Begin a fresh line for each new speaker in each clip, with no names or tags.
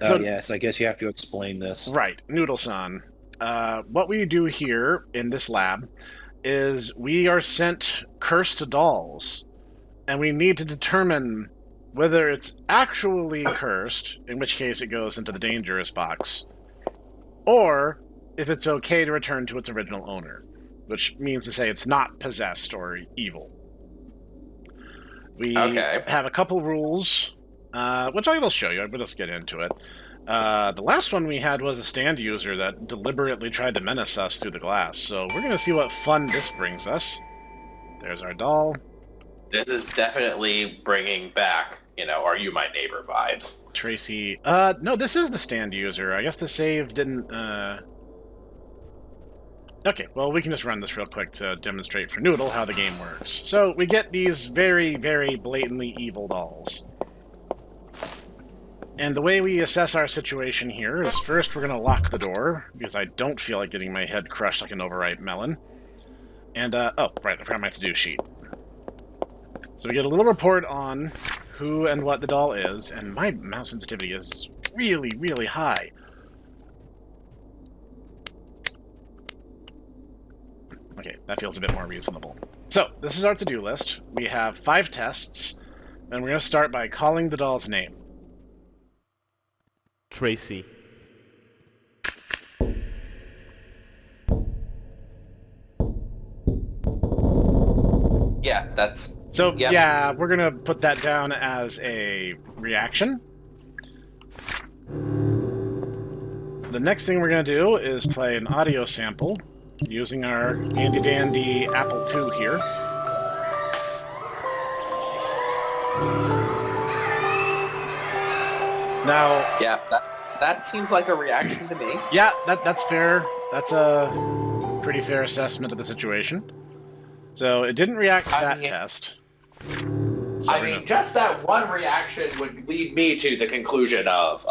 So,
Yes, I guess you have to explain this.
right, Noodle-san. What we do here in this lab is we are sent cursed dolls, and we need to determine whether it's actually cursed, in which case it goes into the dangerous box, or if it's okay to return to its original owner, which means to say it's not possessed or evil. We
Okay.
have a couple rules, which I will show you, but let's get into it. The last one we had was a stand user that deliberately tried to menace us through the glass, so we're going to see what fun this brings us. There's our doll.
This is definitely bringing back, are you my neighbor vibes.
Tracy. No, this is the stand user. I guess the save didn't, Okay, well, we can just run this real quick to demonstrate for Noodle how the game works. So, we get these very, very blatantly evil dolls. And the way we assess our situation here is first we're going to lock the door, because I don't feel like getting my head crushed like an overripe melon. And, oh, right, I forgot my to-do sheet. So we get a little report on who and what the doll is, and my mouse sensitivity is really, really high. Okay, that feels a bit more reasonable. So, this is our to-do list. We have 5 tests, and we're going to start by calling the doll's name.
Tracy.
Yeah, that's...
So,
Yep.
yeah, we're going to put that down as a reaction. The next thing we're going to do is play an audio sample using our handy-dandy Apple II here. Now...
Yeah, that seems like a reaction to me.
Yeah, that's fair. That's a pretty fair assessment of the situation. So it didn't react to that test. So
just that one reaction would lead me to the conclusion of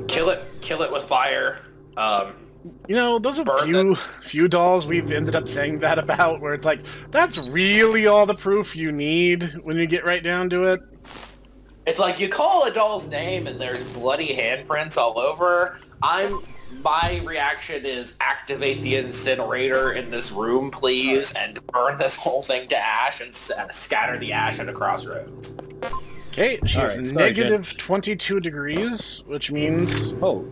kill it with fire.
Those are few dolls we've ended up saying that about, where it's like, that's really all the proof you need when you get right down to it.
It's like you call a doll's name and there's bloody handprints all over. My reaction is activate the incinerator in this room, please, and burn this whole thing to ash and scatter the ash at a crossroads.
Okay, she's negative 22 degrees, which means...
Oh.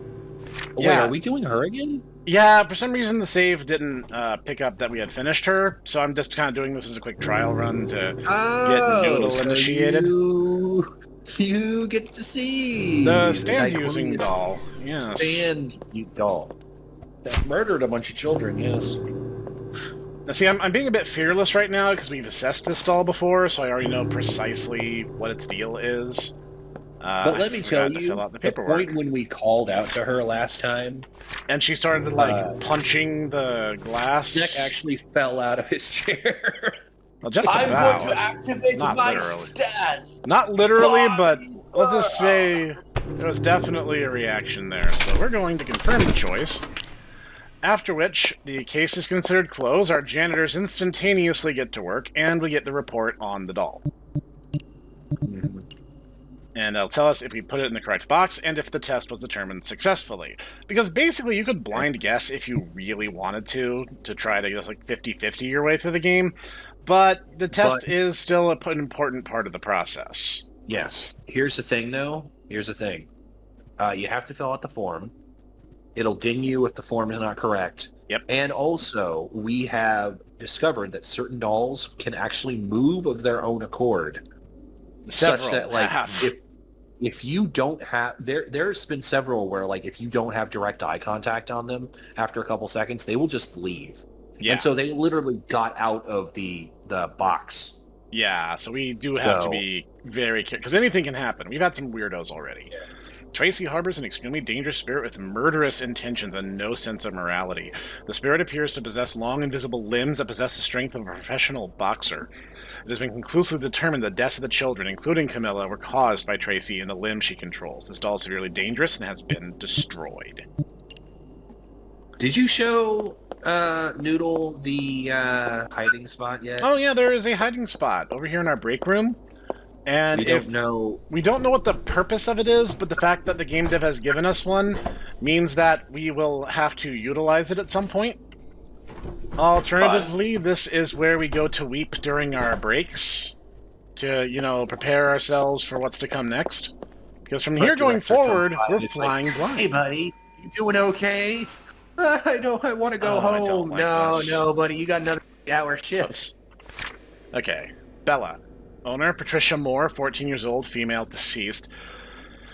Wait, are we doing her again?
Yeah, for some reason the save didn't pick up that we had finished her, so I'm just kind of doing this as a quick trial run to get Noodle initiated.
You get to see
the stand-using doll. Yes.
Stand doll that murdered a bunch of children. Yes.
Now, see, I'm being a bit fearless right now because we've assessed this doll before, so I already know precisely what its deal is.
But let me tell you, the point when we called out to her last time,
and she started punching the glass.
Snek actually fell out of his chair.
Well, just
I'm
about.
going to activate
Not
my
literally.
stand.
Not literally, but let's just say there was definitely a reaction there. So we're going to confirm the choice. After which, the case is considered closed, our janitors instantaneously get to work, and we get the report on the doll. And they'll tell us if we put it in the correct box, and if the test was determined successfully. Because basically, you could blind guess if you really wanted to try to just 50-50 your way through the game. But the test is still an important part of the process.
Yes. Here's the thing, though. Here's the thing. You have to fill out the form. It'll ding you if the form is not correct.
Yep.
And also, we have discovered that certain dolls can actually move of their own accord.
Several
such that, if you don't have... There's been several where, if you don't have direct eye contact on them, after a couple seconds, they will just leave. Yeah. And so they literally got out of the box.
Yeah, so we do have to be very careful, because anything can happen. We've had some weirdos already. Yeah. Tracy harbors an extremely dangerous spirit with murderous intentions and no sense of morality. The spirit appears to possess long invisible limbs that possess the strength of a professional boxer. It has been conclusively determined the deaths of the children, including Camilla, were caused by Tracy and the limb she controls. This doll is severely dangerous and has been destroyed.
Did you show Noodle the hiding spot yet?
Oh yeah, there is a hiding spot over here in our break room. And
we don't know.
We don't know what the purpose of it is, but the fact that the game dev has given us one means that we will have to utilize it at some point. Alternatively, this is where we go to weep during our breaks to, you know, prepare ourselves for what's to come next. Because from here going forward, we're flying blind.
Hey, buddy, you doing okay? I want to go home. No, buddy, you got another hour shift.
Oops. Okay, Bella. Owner, Patricia Moore, 14 years old, female, deceased.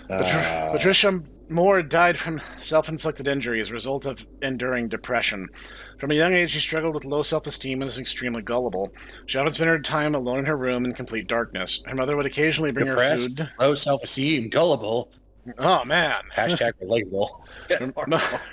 Patricia Moore died from self-inflicted injury as a result of enduring depression. From a young age, she struggled with low self-esteem and is extremely gullible. She often spent her time alone in her room in complete darkness. Her mother would occasionally bring her food.
Low self-esteem, gullible.
Oh, man.
Hashtag relatable.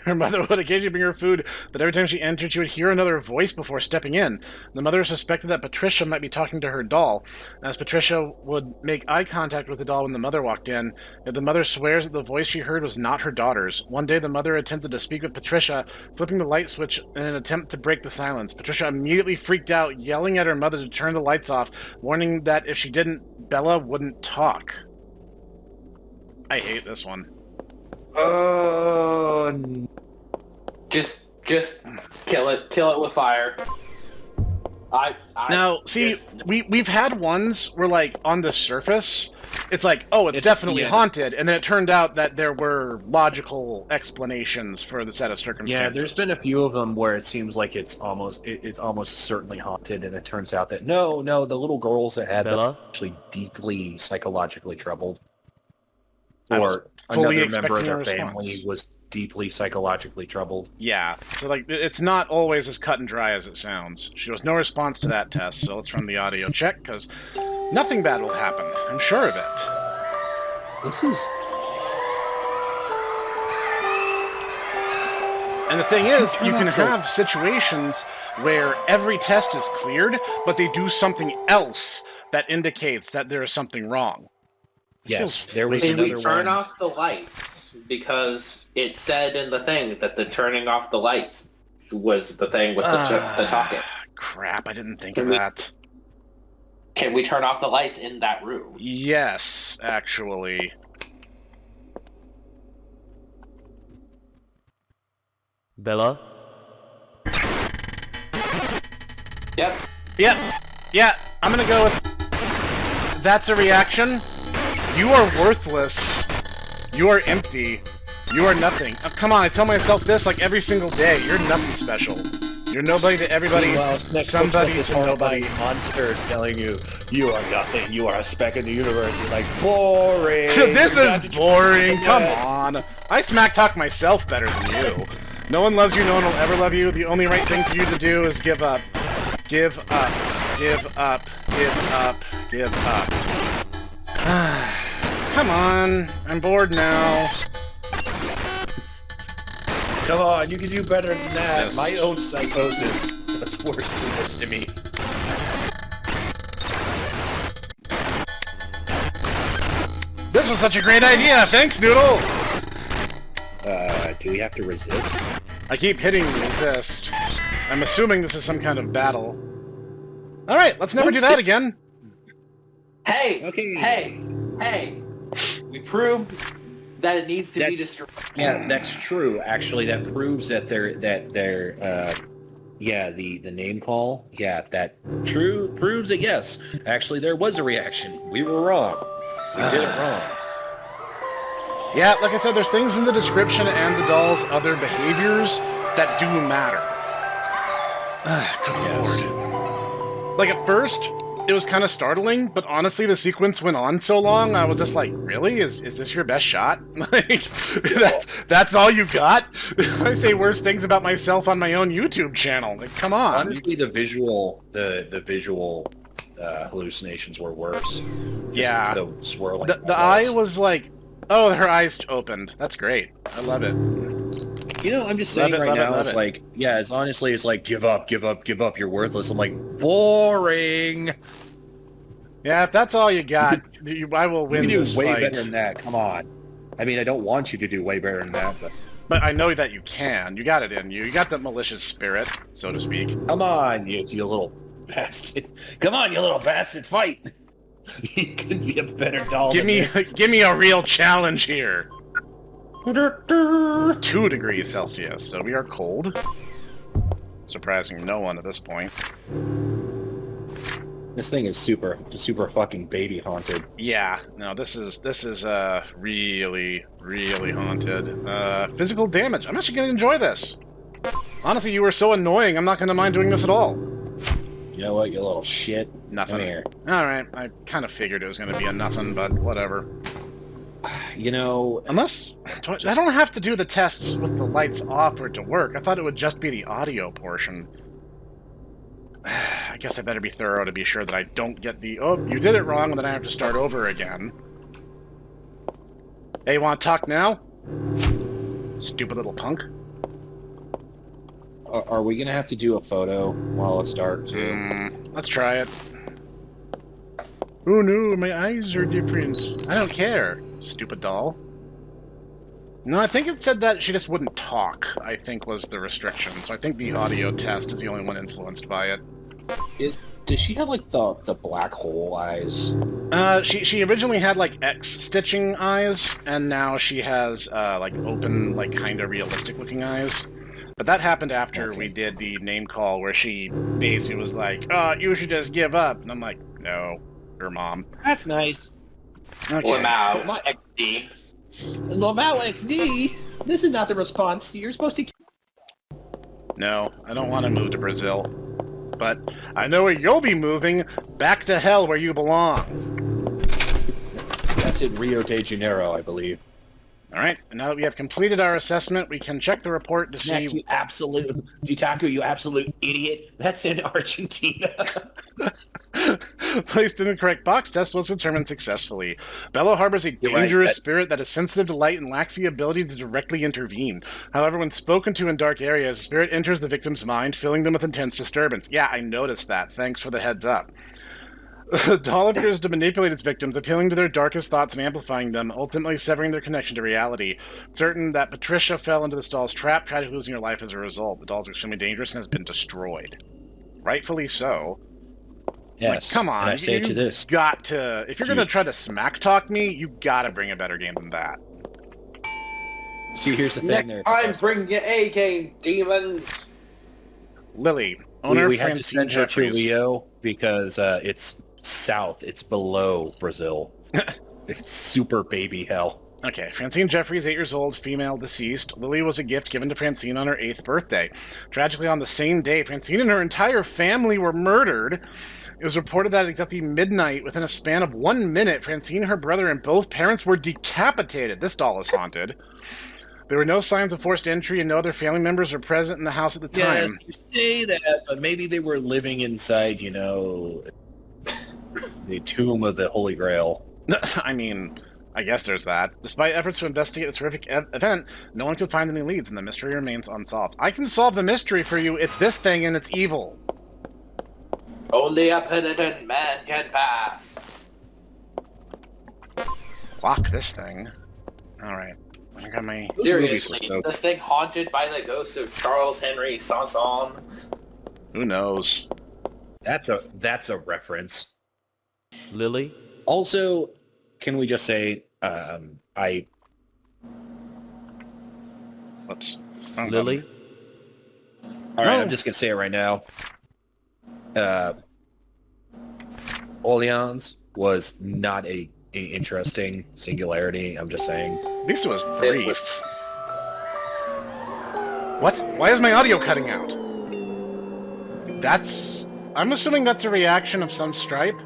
Her mother would occasionally bring her food, but every time she entered, she would hear another voice before stepping in. The mother suspected that Patricia might be talking to her doll. As Patricia would make eye contact with the doll when the mother walked in, the mother swears that the voice she heard was not her daughter's. One day, the mother attempted to speak with Patricia, flipping the light switch in an attempt to break the silence. Patricia immediately freaked out, yelling at her mother to turn the lights off, warning that if she didn't, Bella wouldn't talk. I hate this one.
Just kill it with fire.
Now, see, we've had ones where, like, on the surface, it's like, oh, it's definitely haunted, and then it turned out that there were logical explanations for the set of circumstances.
Yeah, there's been a few of them where it seems like it's almost certainly haunted, and it turns out that no, the little girls that had them were actually deeply psychologically troubled. Or another member of their family was deeply psychologically troubled.
Yeah, so like it's not always as cut and dry as it sounds. She was no response to that test, so let's run the audio check, because nothing bad will happen. I'm sure of it.
This is...
And the thing is, you can have situations where every test is cleared, but they do something else that indicates that there is something wrong.
Yes, there was
another one. Did we turn
one.
off the lights? Because it said in the thing that the turning off the lights was the thing with the talking.
Crap, I didn't think of that.
Can we turn off the lights in that room?
Yes, actually.
Bella?
Yep.
Yeah, I'm gonna go with... That's a reaction. You are worthless. You are empty. You are nothing. Oh, come on, I tell myself this like every single day. You're nothing special. You're nobody to everybody, somebody to nobody.
Monsters telling you, you are nothing. You are a speck in the universe. You're like, boring.
This is boring. Come on. I smack talk myself better than you. No one loves you. No one will ever love you. The only right thing for you to do is give up. Give up. Give up. Give up. Give up. Come on. I'm bored now.
Come on, you can do better than that.
Resist.
My own psychosis is worse than this to me.
This was such a great idea. Thanks, Noodle.
Do we have to resist?
I keep hitting resist. I'm assuming this is some kind of battle. All right, let's never do that again.
Hey,
Okay.
hey. We proved that it needs to be destroyed.
Yeah, that's true. Actually, that proves that the name call. Yeah, that proves that yes, actually there was a reaction. We were wrong. We did it wrong.
Yeah, like I said, there's things in the description and the doll's other behaviors that do matter. Good lord. Like at first, it was kind of startling, but honestly, the sequence went on so long, I was just like, really? Is this your best shot? Like, that's all you got? I say worse things about myself on my own YouTube channel. Like, come on.
Honestly, the visual hallucinations were worse.
Yeah.
The swirling.
The eye was like, oh, her eyes opened. That's great. I love it.
You know, I'm just saying right now, it's like, yeah, it's honestly, it's like, give up, you're worthless. I'm like, boring.
Yeah, if that's all you got, I will win
You
this
can do way
fight.
better than that, come on. I mean, I don't want you to do way better than that,
But I know that you can. You got it in you. You got that malicious spirit, so to speak.
come on, you little bastard. Come on, you little bastard, fight. He could be a better doll.
Give me a real challenge here. 2 degrees Celsius, so we are cold. Surprising no one at this point.
This thing is super fucking baby haunted.
Yeah, no, this is really, really haunted. Physical damage. I'm actually gonna enjoy this. Honestly, you were so annoying, I'm not gonna mind doing this at all.
You know what, you little shit?
Nothing.
Come here.
Alright, I kind of figured it was gonna be a nothing, but whatever.
You know...
Unless... I don't have to do the tests with the lights off for it to work. I thought it would just be the audio portion. I guess I better be thorough to be sure that I don't get the, oh, you did it wrong, and then I have to start over again. Hey, you want to talk now? Stupid little punk.
Are we going to have to do a photo while it's dark, too?
Let's try it. Oh no, my eyes are different. I don't care, stupid doll. No, I think it said that she just wouldn't talk, I think was the restriction. So I think the audio test is the only one influenced by it.
Does she have, like, the black hole eyes?
She originally had, like, X stitching eyes, and now she has, like, open, like, kind of realistic-looking eyes. But that happened after we did the name call, where she basically was like, oh, you should just give up. And I'm like, no, your mom.
That's nice.
Okay.
Lamau, not XD.
Lamau XD? This is not the response. You're supposed to...
No, I don't want to move to Brazil. But I know where you'll be moving, back to hell where you belong.
That's in Rio de Janeiro, I believe.
Alright, and now that we have completed our assessment, we can check the report to see...
You absolute... Jutaku, you absolute idiot. That's in Argentina.
Placed in the correct box, test was determined successfully. Bello harbors a dangerous spirit that is sensitive to light and lacks the ability to directly intervene. However, when spoken to in dark areas, the spirit enters the victim's mind, filling them with intense disturbance. Yeah, I noticed that. Thanks for the heads up. The doll appears to manipulate its victims, appealing to their darkest thoughts and amplifying them, ultimately severing their connection to reality. Certain that Patricia fell into this doll's trap, tragically losing her life as a result. The doll is extremely dangerous and has been destroyed. Rightfully so.
Yes.
Like, come on,
I say to this.
Got to. If you're going to try to smack talk me, you got to bring a better game than that.
See, here's the thing.
Next time, bring your A game, demons.
Lily, owner
we had to
Francine
send her to
Jeffries.
Rio because it's south. It's below Brazil. It's super baby hell.
Okay, Francine Jeffries, 8 years old, female, deceased. Lily was a gift given to Francine on her 8th birthday. Tragically, on the same day, Francine and her entire family were murdered. It was reported that at exactly midnight, within a span of 1 minute, Francine, her brother, and both parents were decapitated. This doll is haunted. There were no signs of forced entry, and no other family members were present in the house at the time.
Yeah, you say that, but maybe they were living inside, you know, the tomb of the Holy Grail.
I mean, I guess there's that. Despite efforts to investigate this horrific event, no one could find any leads, and the mystery remains unsolved. I can solve the mystery for you. It's this thing, and it's evil.
Only a penitent man can pass.
Lock this thing. Alright. I got my...
Seriously, this thing haunted by the ghost of Charles Henry Sanson?
Who knows?
That's a reference.
Lily?
Also, can we just say,
Whoops.
Lily?
All right, I'm just going to say it right now. Orleans was not a interesting singularity. I'm just saying.
At least it was brief. What? Why is my audio cutting out? That's... I'm assuming that's a reaction of some stripe?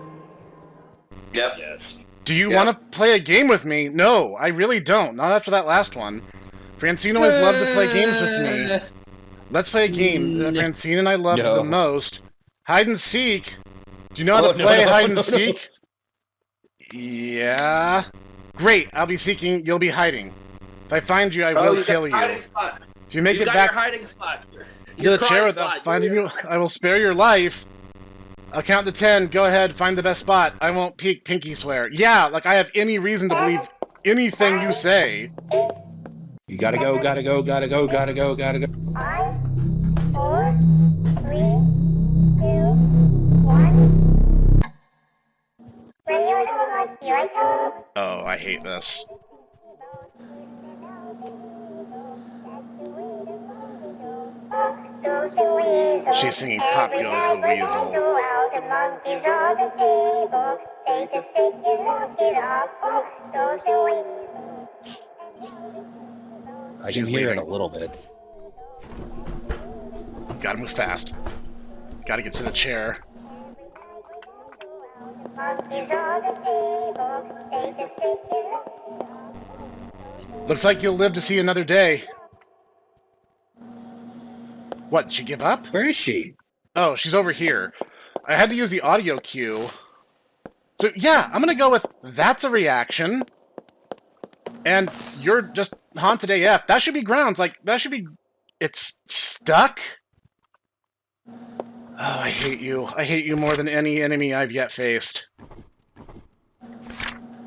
Yep.
Yes.
Do you want to play a game with me? No, I really don't. Not after that last one. Francine always loved to play games with me. Let's play a game that Francine and I loved the most. Hide and seek. Do you know how to play hide and seek? Yeah. Great. I'll be seeking. You'll be hiding. If I find you, I will kill you. If you make it back
your hiding spot.
to the chair without finding you, I will spare your life. I'll count to 10. Go ahead. Find the best spot. I won't peek. Pinky swear. Yeah, like I have any reason to believe anything you say.
You gotta go, gotta go, gotta go, gotta go, gotta go.
5, 4, 3, 2, 1. When you
Oh, I hate this. She's singing Pop Goes the Weasel.
I
She's
can hear
leaving.
it a little bit.
Gotta move fast. Gotta get to the chair. Looks like you'll live to see another day. What, did she give up?
Where is she?
Oh, she's over here. I had to use the audio cue. So, yeah, I'm gonna go with that's a reaction. And you're just haunted AF. That should be grounds. Like, that should be... It's stuck? Oh, I hate you. I hate you more than any enemy I've yet faced.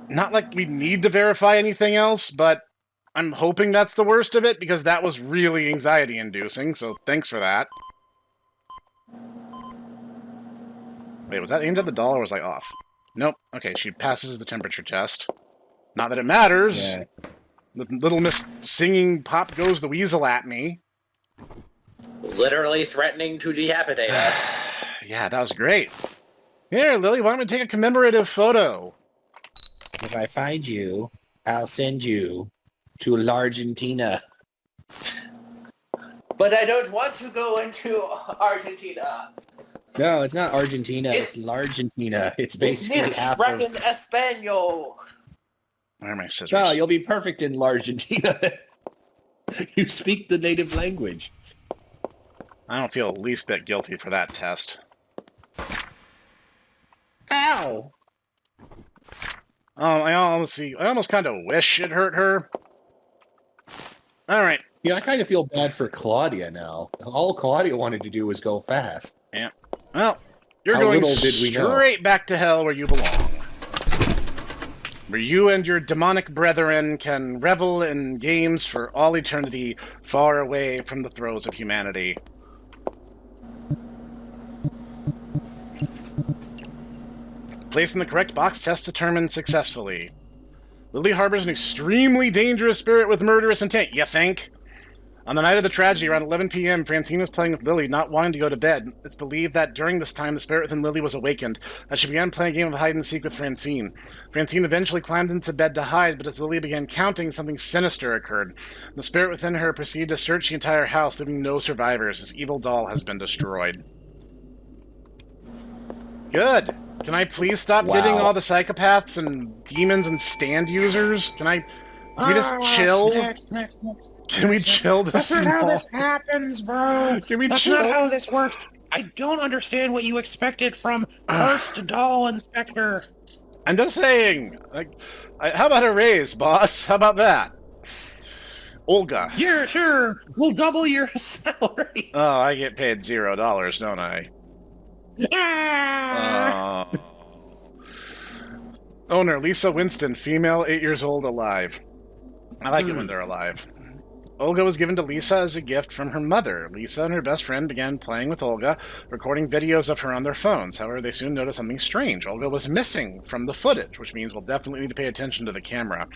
Not like we need to verify anything else, but I'm hoping that's the worst of it, because that was really anxiety-inducing, so thanks for that. Wait, was that aimed at the doll, or was I off? Nope. Okay, she passes the temperature test. Not that it matters.
Yeah.
Little Miss singing Pop Goes the Weasel at me.
Literally threatening to decapitate us.
Yeah, that was great. Here, Lily, why don't we take a commemorative photo?
If I find you, I'll send you to Argentina.
But I don't want to go into Argentina.
No, it's not Argentina. It's Largentina. It's basically half of...
Sprechen Espanol.
Where are my scissors?
No, you'll be perfect in Largentina. You speak the native language.
I don't feel the least bit guilty for that test.
Ow!
I almost kind of wish it hurt her. All right.
Yeah, I kind of feel bad for Claudia now. All Claudia wanted to do was go fast.
Yeah. Well, you're
How
going
little did we know.
straight back to hell where you belong. Where you and your demonic brethren can revel in games for all eternity, far away from the throes of humanity. Placed in the correct box, test determined successfully. Lily harbors an extremely dangerous spirit with murderous intent, you think? On the night of the tragedy, around 11 p.m., Francine was playing with Lily, not wanting to go to bed. It's believed that during this time, the spirit within Lily was awakened, as she began playing a game of hide-and-seek with Francine. Francine eventually climbed into bed to hide, but as Lily began counting, something sinister occurred. The spirit within her proceeded to search the entire house, leaving no survivors. This evil doll has been destroyed. Good. Can I please stop getting all the psychopaths and demons and stand users? Can we just chill?
Snack.
Can we chill this?
That's not how this happens, bro.
Can we
That's
chill?
not how this works. I don't understand what you expected from First Doll Inspector.
I'm just saying. How about a raise, boss? How about that? Olga.
Yeah, sure. We'll double your salary.
Oh, I get paid $0, don't I? Owner, Lisa Winston, female, 8 years old, alive. I like it when they're alive. Olga was given to Lisa as a gift from her mother. Lisa and her best friend began playing with Olga, recording videos of her on their phones. However, they soon noticed something strange. Olga was missing from the footage, which means we'll definitely need to pay attention to the camera.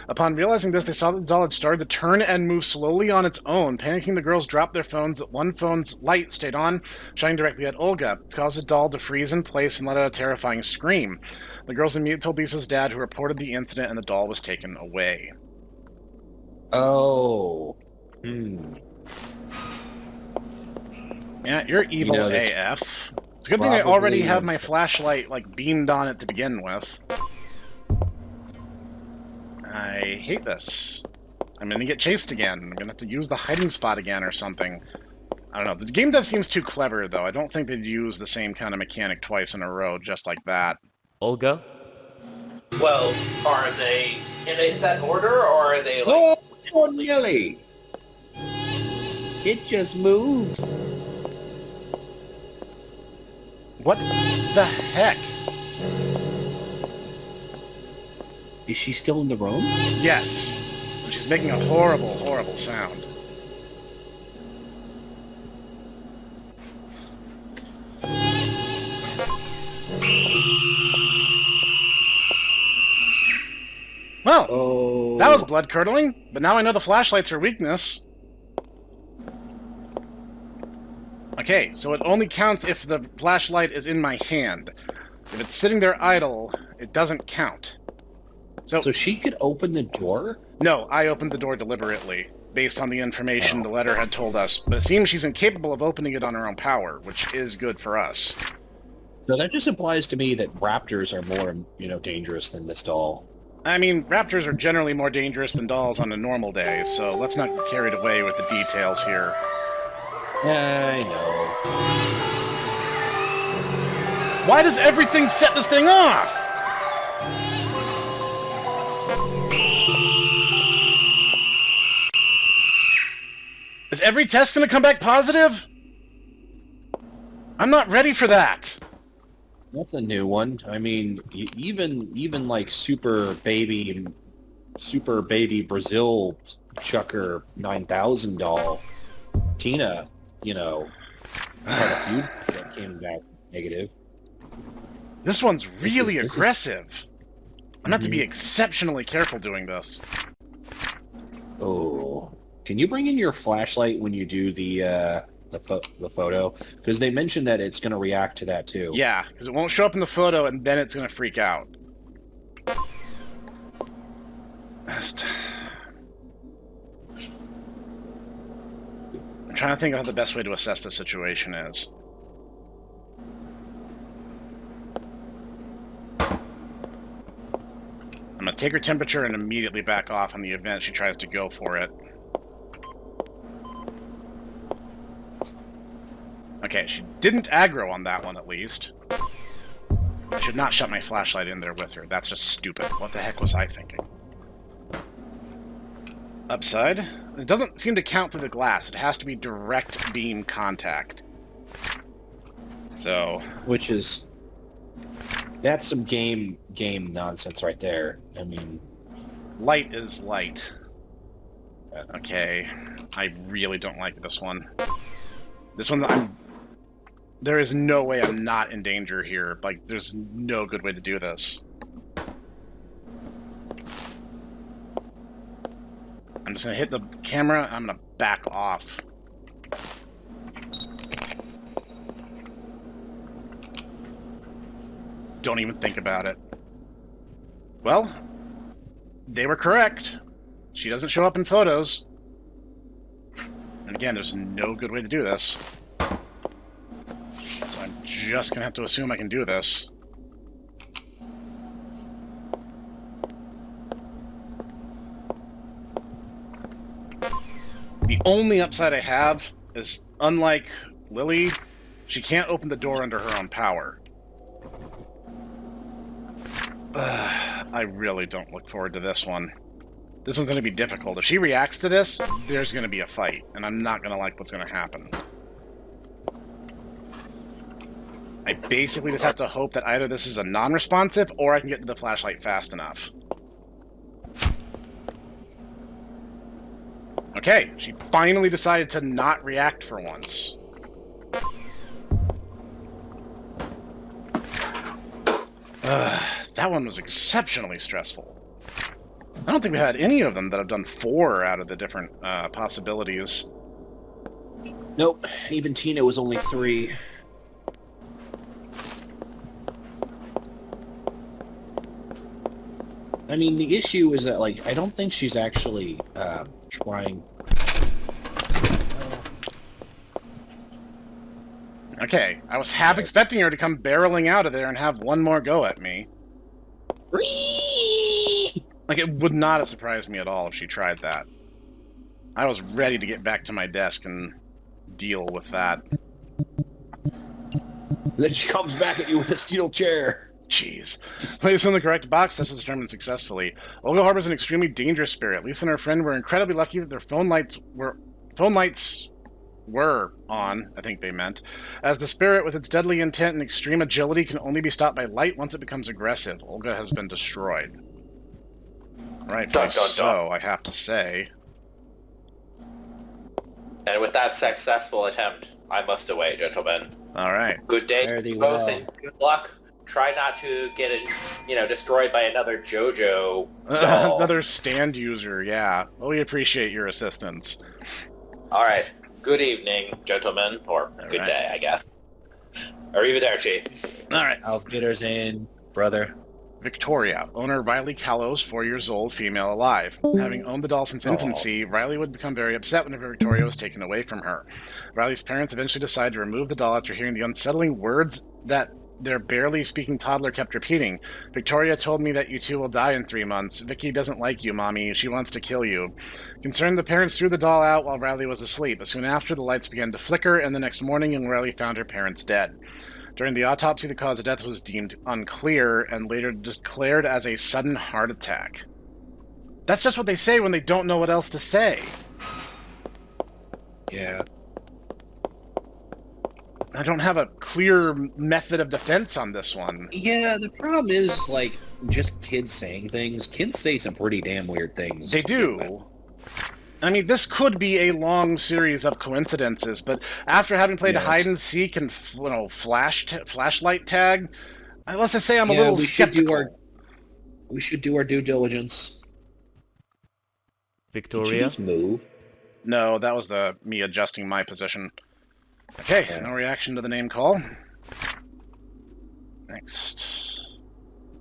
Upon realizing this, they saw that the doll had started to turn and move slowly on its own. Panicking, the girls dropped their phones. One phone's light stayed on, shining directly at Olga. It caused the doll to freeze in place and let out a terrifying scream. The girls immediately told Lisa's dad, who reported the incident, and the doll was taken away.
Oh.
Yeah, you're evil AF. It's a good thing I already have my flashlight, beamed on it to begin with. I hate this. I'm gonna get chased again. I'm gonna have to use the hiding spot again or something. I don't know. The game dev seems too clever, though. I don't think they'd use the same kind of mechanic twice in a row just like that.
Olga?
Well, are they in a set order, or are they
Oh, really? It just moved.
What the heck?
Is she still in the room?
Yes. She's making a horrible, horrible sound. Well,
Oh.
that was blood-curdling, but now I know the flashlight's her weakness. Okay, so it only counts if the flashlight is in my hand. If it's sitting there idle, it doesn't count.
So she could open the door?
No, I opened the door deliberately, based on the information the letter had told us. But it seems she's incapable of opening it on her own power, which is good for us.
So that just implies to me that raptors are more, dangerous than this doll.
I mean, raptors are generally more dangerous than dolls on a normal day, so let's not get carried away with the details here.
I know.
Why does everything set this thing off? Is every test gonna come back positive? I'm not ready for that.
That's a new one. I mean, even like super baby Brazil Chucker 9000 doll, Tina, had a few that came back negative.
This one's really aggressive. I'm have to be exceptionally careful doing this.
Oh, can you bring in your flashlight when you do the photo? Because they mentioned that it's going to react to that too.
Yeah, because it won't show up in the photo, and then it's going to freak out. I'm trying to think of how the best way to assess the situation is. I'm going to take her temperature and immediately back off on the event she tries to go for it. Okay, she didn't aggro on that one, at least. I should not shut my flashlight in there with her. That's just stupid. What the heck was I thinking? Upside. It doesn't seem to count through the glass. It has to be direct beam contact. So...
That's some game nonsense right there. I mean...
Light is light. Okay. I really don't like this one. This one, there is no way I'm not in danger here. Like, there's no good way to do this. I'm just gonna hit the camera, I'm gonna back off. Don't even think about it. Well, they were correct. She doesn't show up in photos. And again, there's no good way to do this. So I'm just gonna have to assume I can do this. The only upside I have is, unlike Lily, she can't open the door under her own power. I really don't look forward to this one. This one's going to be difficult. If she reacts to this, there's going to be a fight, and I'm not going to like what's going to happen. I basically just have to hope that either this is a non-responsive, or I can get to the flashlight fast enough. Okay, she finally decided to not react for once. That one was exceptionally stressful. I don't think we had any of them that have done 4 out of the different possibilities.
Nope, even Tina was only 3. I mean, the issue is that, like, I don't think she's actually trying...
Okay, I was half expecting her to come barreling out of there and have one more go at me. Like, it would not have surprised me at all if she tried that. I was ready to get back to my desk and deal with that.
Then she comes back at you with a steel chair.
Jeez. Placed in the correct box, this is determined successfully. Olga harbors an extremely dangerous spirit. Lisa and her friend were incredibly lucky that their phone lights were on, I think they meant, as the spirit with its deadly intent and extreme agility can only be stopped by light once it becomes aggressive. Olga has been destroyed. Rightfully so, I have to say.
And with that successful attempt, I must away, gentlemen.
All right.
Good day to you both, and good luck try not to get it, destroyed by another JoJo doll.
Another stand user, yeah. Well, we appreciate your assistance.
All right. Good evening, gentlemen, or good day, I guess. Arrivederci.
All right.
Outfitters in, brother.
Victoria, owner Riley Callows, 4 years old, female, alive. Having owned the doll since infancy, Riley would become very upset whenever Victoria was taken away from her. Riley's parents eventually decided to remove the doll after hearing the unsettling words that their barely speaking toddler kept repeating. Victoria told me that you two will die in 3 months. Vicky doesn't like you, Mommy. She wants to kill you. Concerned, the parents threw the doll out while Riley was asleep. But soon after, the lights began to flicker, and the next morning, young Riley found her parents dead. During the autopsy, the cause of death was deemed unclear and later declared as a sudden heart attack. That's just what they say when they don't know what else to say.
Yeah.
I don't have a clear method of defense on this one.
Yeah, the problem is, like, just kids saying things. Kids say some pretty damn weird things.
They do. I mean, this could be a long series of coincidences, but after having played hide and seek and flashlight tag, let's just say I'm a little skeptical.
We should do our due diligence.
Victoria?
Did you just move?
No, that was me adjusting my position. Okay, no reaction to the name call. Next.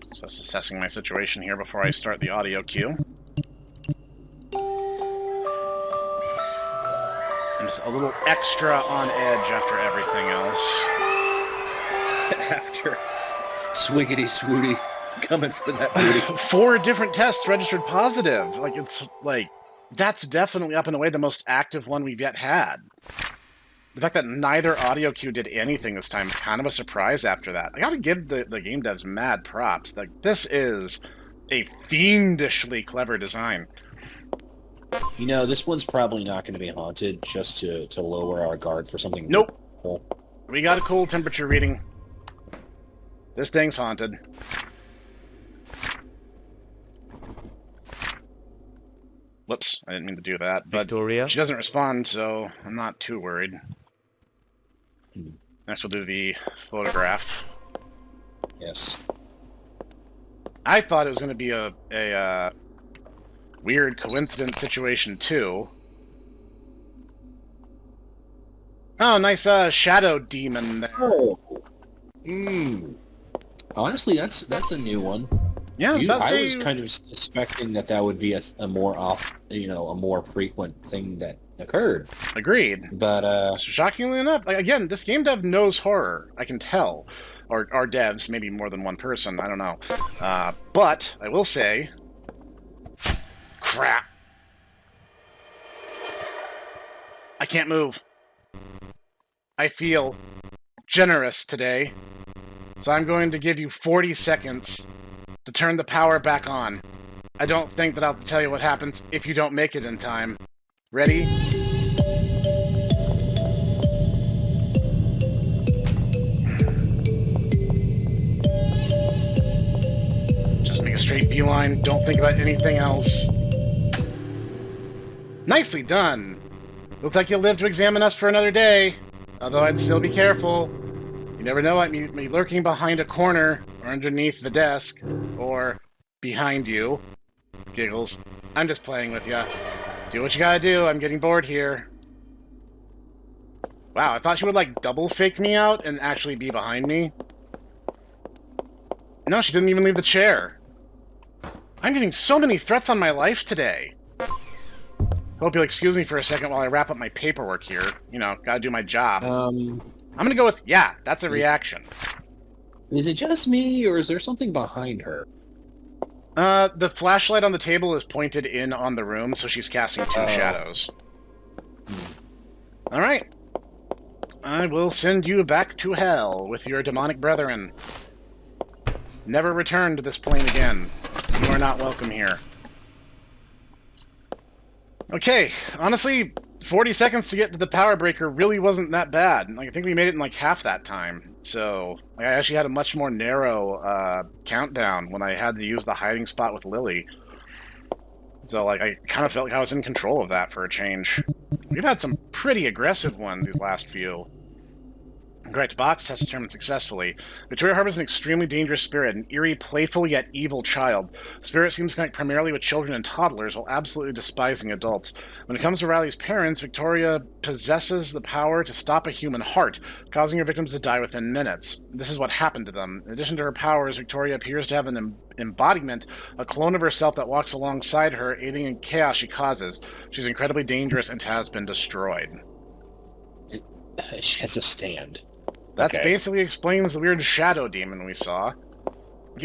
Just assessing my situation here before I start the audio cue. I'm just a little extra on edge after everything else.
After swiggity swooty coming for that booty.
4 different tests registered positive. That's definitely up and away the most active one we've yet had. The fact that neither audio cue did anything this time is kind of a surprise after that. I gotta give the game devs mad props. This is a fiendishly clever design.
This one's probably not going to be haunted just to lower our guard for something.
Nope.
Cool.
We got a cool temperature reading. This thing's haunted. Whoops, I didn't mean to do that. But
Victoria?
she doesn't respond, so I'm not too worried. Next we'll do the photograph.
Yes.
I thought it was going to be a weird coincidence situation, too. Oh, nice shadow demon there.
Oh. Honestly, that's a new one.
Yeah,
I was kind of suspecting that would be a more a more frequent thing that occurred.
Agreed.
But
shockingly enough, again, this game dev knows horror. I can tell. Or devs, maybe more than one person. I don't know. But I will say, crap. I can't move. I feel generous today, so I'm going to give you 40 seconds to turn the power back on. I don't think that I'll tell you what happens if you don't make it in time. Ready? Just make a straight beeline. Don't think about anything else. Nicely done. Looks like you'll live to examine us for another day. Although I'd still be careful. You never know, I may be lurking behind a corner, or underneath the desk, or behind you. Giggles. I'm just playing with ya. Do what you gotta do, I'm getting bored here. Wow, I thought she would, double fake me out and actually be behind me. No, she didn't even leave the chair. I'm getting so many threats on my life today. Hope you'll excuse me for a second while I wrap up my paperwork here. Gotta do my job. I'm gonna go with, yeah, that's a reaction.
Is it just me, or is there something behind her?
The flashlight on the table is pointed in on the room, so she's casting 2 shadows. Alright. I will send you back to hell with your demonic brethren. Never return to this plane again. You are not welcome here. Okay, honestly, 40 seconds to get to the power breaker really wasn't that bad. I think we made it in half that time. So, I actually had a much more narrow countdown when I had to use the hiding spot with Lily. So, I kind of felt like I was in control of that for a change. We've had some pretty aggressive ones these last few. Correct box test determined successfully. Victoria harbors an extremely dangerous spirit, an eerie, playful yet evil child. The spirit seems to connect primarily with children and toddlers while absolutely despising adults. When it comes to Riley's parents, Victoria possesses the power to stop a human heart, causing her victims to die within minutes. This is what happened to them. In addition to her powers, Victoria appears to have an embodiment, a clone of herself that walks alongside her, aiding in chaos she causes. She's incredibly dangerous and has been destroyed.
She has a stand.
That basically explains the weird shadow demon we saw.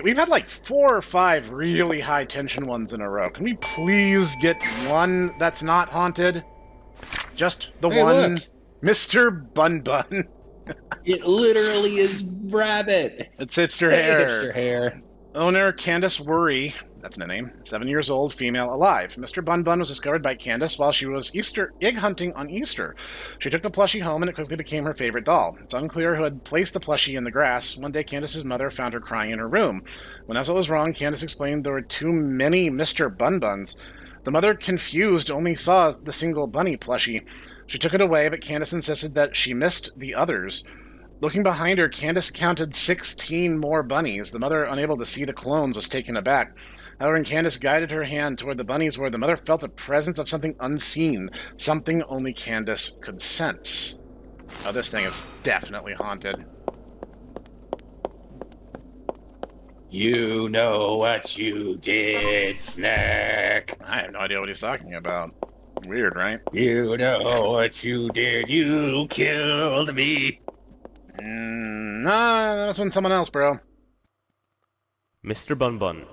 We've had like 4 or 5 really high tension ones in a row. Can we please get one that's not haunted? Just the one. Look. Mr. Bun Bun.
It literally is Rabbit.
It's Hipster Hair.
Hipster Hair.
Owner Candace Worry. That's the name. 7 years old, female, alive. Mr. Bun Bun was discovered by Candace while she was Easter egg hunting on Easter. She took the plushie home and it quickly became her favorite doll. It's unclear who had placed the plushie in the grass. One day, Candace's mother found her crying in her room. When that's what was wrong, Candace explained there were too many Mr. Bun Buns. The mother, confused, only saw the single bunny plushie. She took it away, but Candace insisted that she missed the others. Looking behind her, Candace counted 16 more bunnies. The mother, unable to see the clones, was taken aback. However, when Candace guided her hand toward the bunnies where the mother felt a presence of something unseen, something only Candace could sense. Oh, this thing is definitely haunted.
You know what you did, Snek.
I have no idea what he's talking about. Weird, right?
You know what you did. You killed me.
Nah, that was when someone else, bro.
Mr. Bun Bun.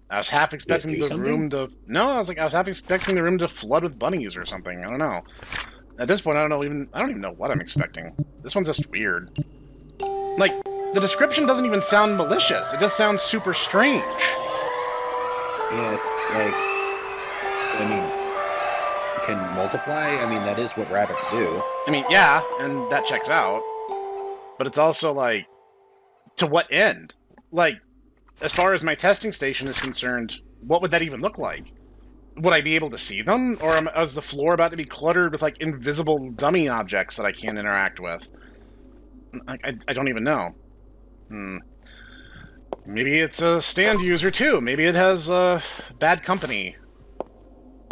I was half expecting the room to... No, I was half expecting the room to flood with bunnies or something. I don't know. At this point, I don't even know what I'm expecting. This one's just weird. Like, the description doesn't even sound malicious. It just sounds super strange.
Yes, like, I mean, can multiply? I mean, that is what rabbits do.
I mean, yeah, and that checks out. But it's also like, to what end? Like, as far as my testing station is concerned, what would that even look like? Would I be able to see them? Or is the floor about to be cluttered with, like, invisible dummy objects that I can't interact with? I don't even know. Maybe it's a stand user, too. Maybe it has bad company.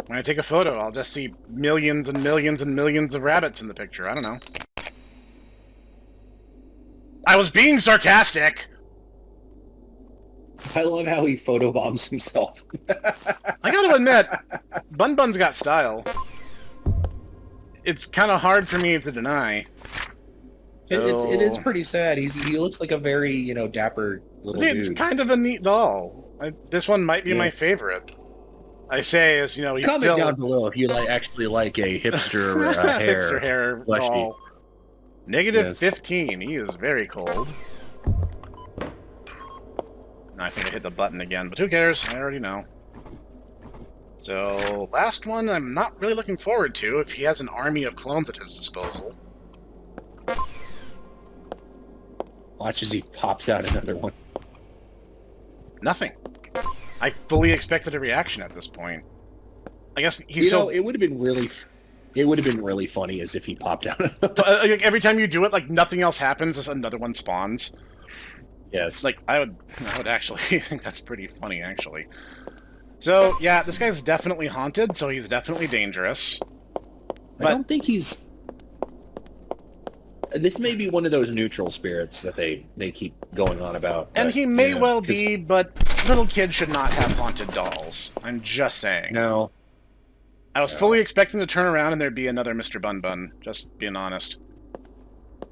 When I take a photo, I'll just see millions and millions and millions of rabbits in the picture. I don't know. I was being sarcastic!
I love how he photobombs himself.
I gotta admit, Bun Bun's got style. It's kind of hard for me to deny. So...
It is pretty sad. He looks like a very, dapper little dude.
It's kind of a neat doll. This one might be my favorite. I say as, he's
Comment
still...
down below if you actually like a hipster hair.
Hipster hair doll. Negative 15. He is very cold. I think I hit the button again, but who cares? I already know. So, last one I'm not really looking forward to if he has an army of clones at his disposal.
Watch as he pops out another one.
Nothing. I fully expected a reaction at this point. I guess he's
it would have been really funny as if he popped out.
Every time you do it, like nothing else happens, just another one spawns.
Yes.
Like I would actually think that's pretty funny, actually. So yeah, this guy's definitely haunted, so he's definitely dangerous.
But I don't think he's. This may be one of those neutral spirits that they keep going on about.
And he may well be, but little kids should not have haunted dolls. I'm just saying.
No.
I was fully expecting to turn around and there'd be another Mr. Bun Bun, just being honest.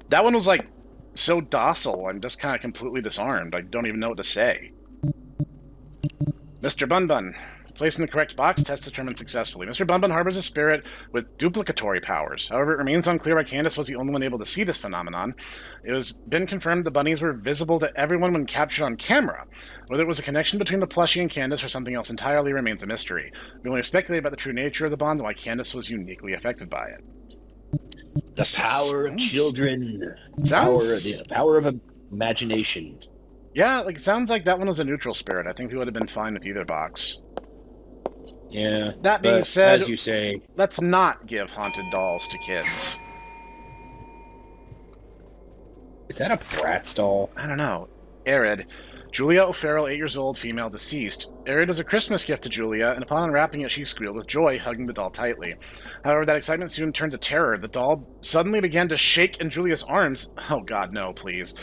That one was like so docile, I'm just kind of completely disarmed. I don't even know what to say. Mr. Bun Bun. Placed in the correct box, test determined successfully. Mr. Bun Bun harbors a spirit with duplicatory powers. However, it remains unclear why Candace was the only one able to see this phenomenon. It has been confirmed the bunnies were visible to everyone when captured on camera. Whether it was a connection between the plushie and Candace or something else entirely remains a mystery. We only speculate about the true nature of the bond and why Candace was uniquely affected by it.
The power of children. The power of imagination.
Yeah, it sounds like that one was a neutral spirit. I think we would have been fine with either box.
Yeah.
That being
but
said,
as you say,
let's not give haunted dolls to kids.
is that a Bratz doll?
I don't know. Arid. Julia O'Farrell, 8 years old, female, deceased. Arid is a Christmas gift to Julia, and upon unwrapping it, she squealed with joy, hugging the doll tightly. However, that excitement soon turned to terror. The doll suddenly began to shake in Julia's arms. Oh God, no, please.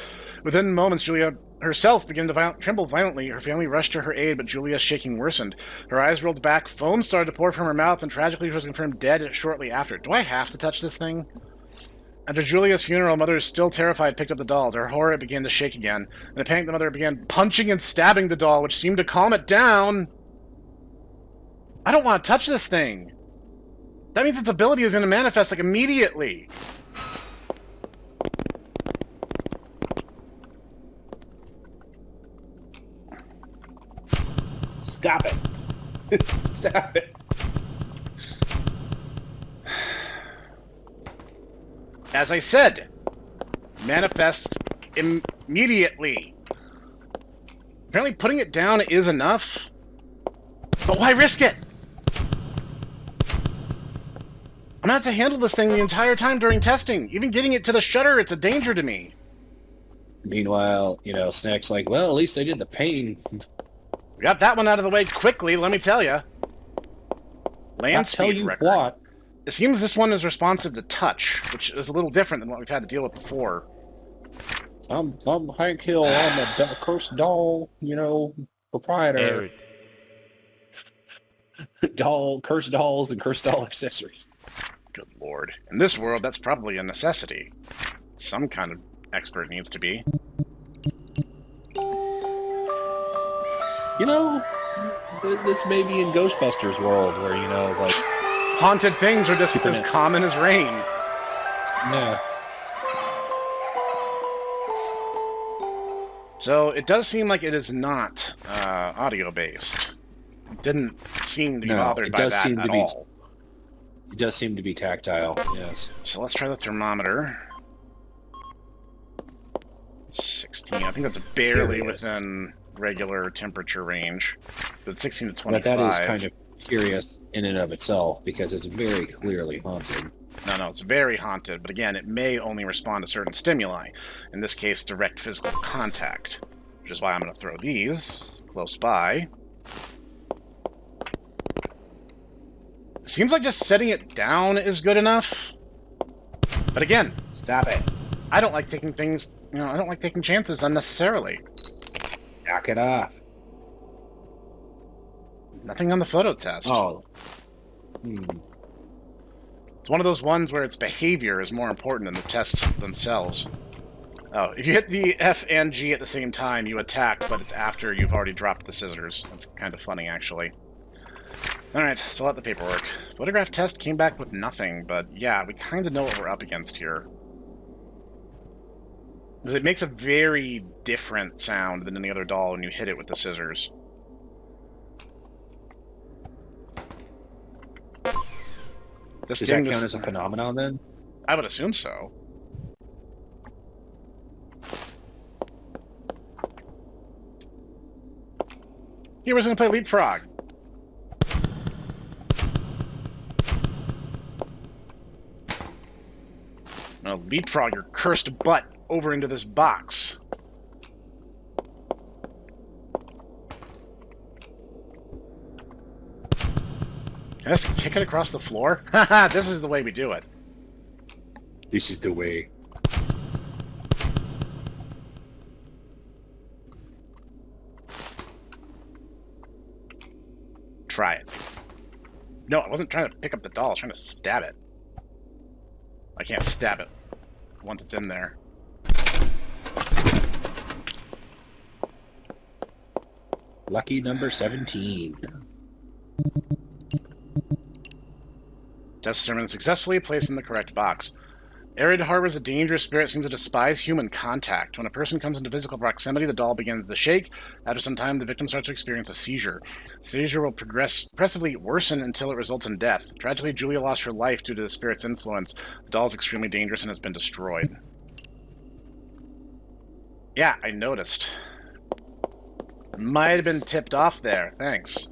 Within moments, Julia herself began to tremble violently. Her family rushed to her aid, but Julia's shaking worsened. Her eyes rolled back, foam started to pour from her mouth, and tragically she was confirmed dead shortly after. Do I have to touch this thing? After Julia's funeral, Mother, still terrified, picked up the doll. To her horror, it began to shake again. In a panic, the mother began punching and stabbing the doll, which seemed to calm it down. I don't want to touch this thing. That means its ability is going to manifest, like, immediately.
Stop it. Stop it.
As I said, manifests immediately. Apparently putting it down is enough, but why risk it? I'm gonna have to handle this thing the entire time during testing. Even getting it to the shutter, it's a danger to me.
Meanwhile, Snek's like, well, at least they did the pain.
We got that one out of the way quickly, let me tell you. Land
I'll tell
speed
you
record.
what.
It seems this one is responsive to touch, which is a little different than what we've had to deal with before.
I'm Hank Hill. I'm a cursed doll, proprietor. Cursed dolls and cursed doll accessories.
Good lord. In this world, that's probably a necessity. Some kind of expert needs to be.
This may be in Ghostbusters world where, like...
Haunted things are just as common as rain.
Yeah.
So it does seem like it is not audio-based. It didn't seem to be bothered by that at all.
It does seem to be tactile, yes.
So let's try the thermometer. 16. I think that's barely within regular temperature range. But 16 to 25.
But that is kind of curious in and of itself, because it's very clearly haunted.
No, it's very haunted, but again, it may only respond to certain stimuli. In this case, direct physical contact. Which is why I'm going to throw these close by. Seems like just setting it down is good enough. But again...
Stop it.
I don't like taking things... I don't like taking chances unnecessarily.
Knock it off.
Nothing on the photo test.
Oh.
It's one of those ones where its behavior is more important than the tests themselves. Oh, if you hit the F and G at the same time, you attack, but it's after you've already dropped the scissors. That's kind of funny, actually. Alright, so let the paperwork. Photograph test came back with nothing, but yeah, we kind of know what we're up against here. Because it makes a very different sound than any other doll when you hit it with the scissors.
Does that count as a phenomenon, then?
I would assume so. Here, we're going to play Leapfrog. Now, leapfrog your cursed butt over into this box. Can I just kick it across the floor? Haha, this is the way we do it.
This is the way.
Try it. No, I wasn't trying to pick up the doll. I was trying to stab it. I can't stab it once it's in there.
Lucky number 17.
Test determined successfully, placed in the correct box. Arid harbors a dangerous spirit, seems to despise human contact. When a person comes into physical proximity, the doll begins to shake. After some time, the victim starts to experience a seizure. The seizure will progressively worsen until it results in death. Tragically, Julia lost her life due to the spirit's influence. The doll is extremely dangerous and has been destroyed. Yeah, I noticed. Might have been tipped off there. Thanks.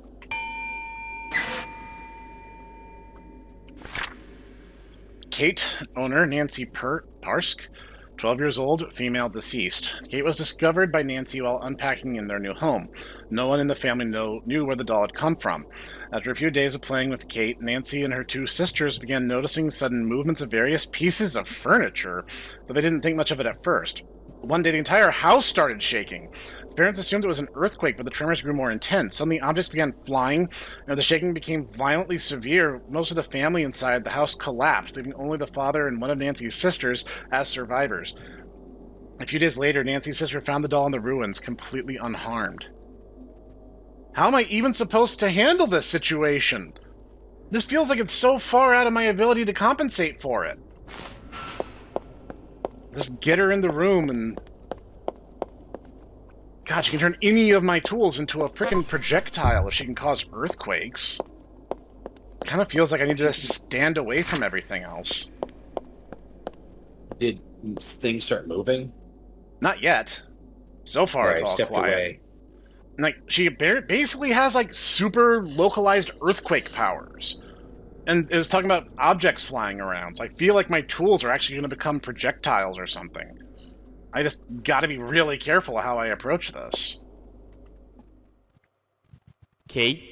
Kate, owner Nancy Parsk, 12 years old, female, deceased. Kate was discovered by Nancy while unpacking in their new home. No one in the family knew where the doll had come from. After a few days of playing with Kate, Nancy and her two sisters began noticing sudden movements of various pieces of furniture, though they didn't think much of it at first. One day, the entire house started shaking. The parents assumed it was an earthquake, but the tremors grew more intense. Suddenly, objects began flying, and the shaking became violently severe. Most of the family inside the house collapsed, leaving only the father and one of Nancy's sisters as survivors. A few days later, Nancy's sister found the doll in the ruins, completely unharmed. How am I even supposed to handle this situation? This feels like it's so far out of my ability to compensate for it. Just get her in the room and... God, she can turn any of my tools into a freaking projectile if she can cause earthquakes. It kind of feels like I need to just stand away from everything else.
Did things start moving?
Not yet. So far, it's all quiet.
Away.
Like, she basically has, like, super localized earthquake powers. And it was talking about objects flying around. So I feel like my tools are actually going to become projectiles or something. I just got to be really careful how I approach this.
Kate?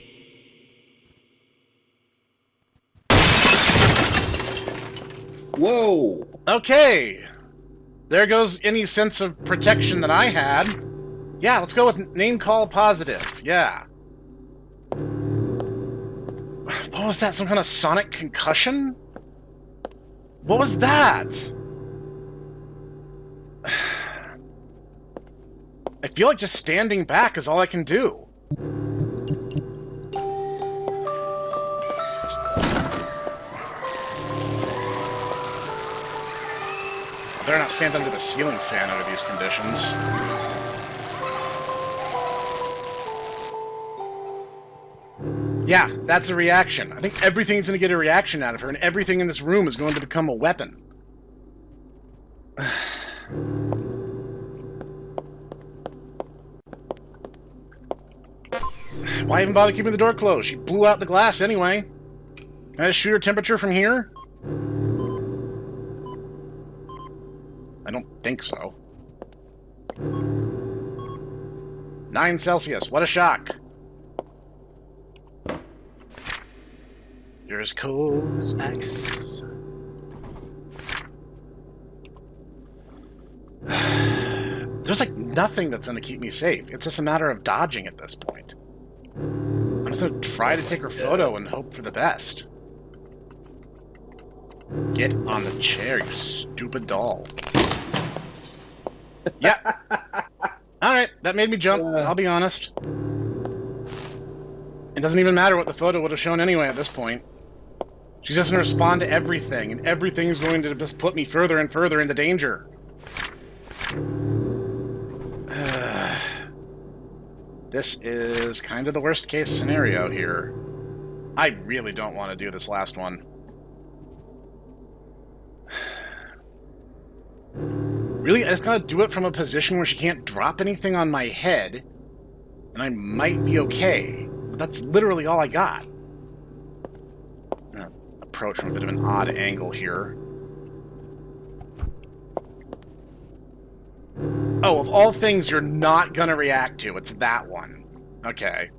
Whoa!
Okay. There goes any sense of protection that I had. Yeah, let's go with name call positive. Yeah. What was that? Some kind of sonic concussion? What was that? I feel like just standing back is all I can do. I better not stand under the ceiling fan under these conditions. Yeah, that's a reaction. I think everything's going to get a reaction out of her, and everything in this room is going to become a weapon. Why even bother keeping the door closed? She blew out the glass anyway. Can I just shoot her temperature from here? I don't think so. 9 Celsius. What a shock. You're as cold as ice. There's like nothing that's going to keep me safe. It's just a matter of dodging at this point. I'm just going to try to take her photo and hope for the best. Get on the chair, you stupid doll. Yeah. Alright, that made me jump, I'll be honest. It doesn't even matter what the photo would have shown anyway at this point. She's just going to respond to everything, and everything's going to just put me further and further into danger. This is kind of the worst case scenario here. I really don't want to do this last one. Really, I just gotta do it from a position where she can't drop anything on my head, and I might be okay. But that's literally all I got. Approach from a bit of an odd angle here. Oh, of all things you're not gonna react to, it's that one. Okay.